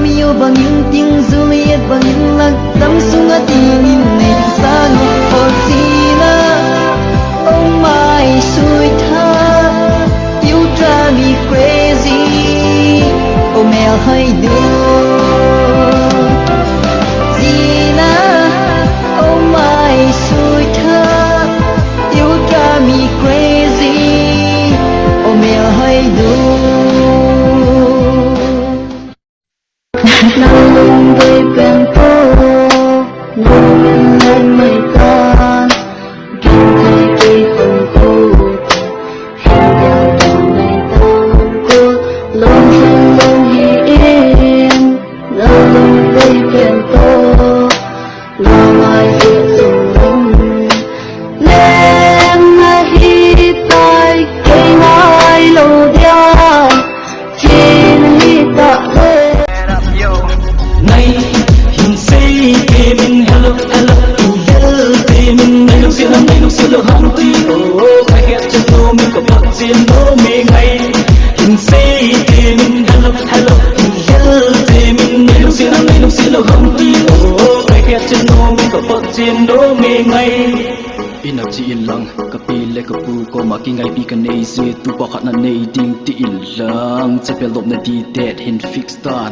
yêu bằng những tiếng du liệt bằng những lạc tâm xuống ở tim này xa ngục ở Sina. Oh my sweetheart, you drive me crazy. Oh mel hay đưa Sina. Oh my sweetheart, you drive me crazy. Oh mel hay đưa nắng với bên phố nắng lên lên mây tan kiếm thấy cây phần khô hình dáng trong ngày tan cô luôn xanh luôn hiền nắng với bên phố lo mai phía sông lông lên hít tay cây mai lâu đia trên hít tạ này hình say mình hello hello hello mình này lúc xưa lo hông tí oh I get to know mình có bắt tiền know mình ngay hình say mình hello hello hello mình này lúc xưa lo hông tí oh I get to know mình có bắt tiền know mình ngay ina chi ilang kapile kapu ko makingai pi kanei se tu pa khat na nei ding ti ilang chapelop na di dead hin fix dan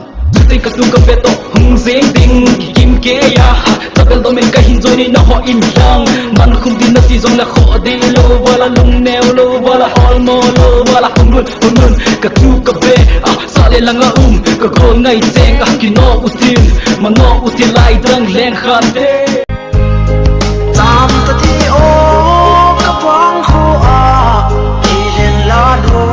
Tôi có tung cặp to hung dễ tình kim kế ya chapel do men ka hin join ni na ho im lang man khum din na si zong la kho de lo wala lung neo lo wala all mo lo wala hung nun ka tu ka be sa le lang ka gol ngai cheng ka ki no utin ma no utin lai drang leng khan de tam ta thi o ka pang kho a ki len la do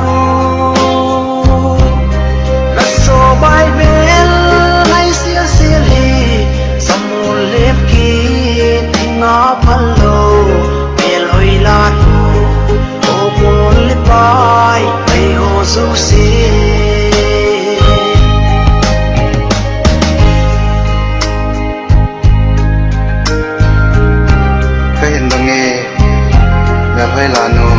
la so bai bel hai sia sia hi samul lep ki tinga phalo bel oi la do o pol le bai ai ho su si phải là nôm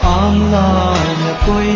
Ang la na ko'y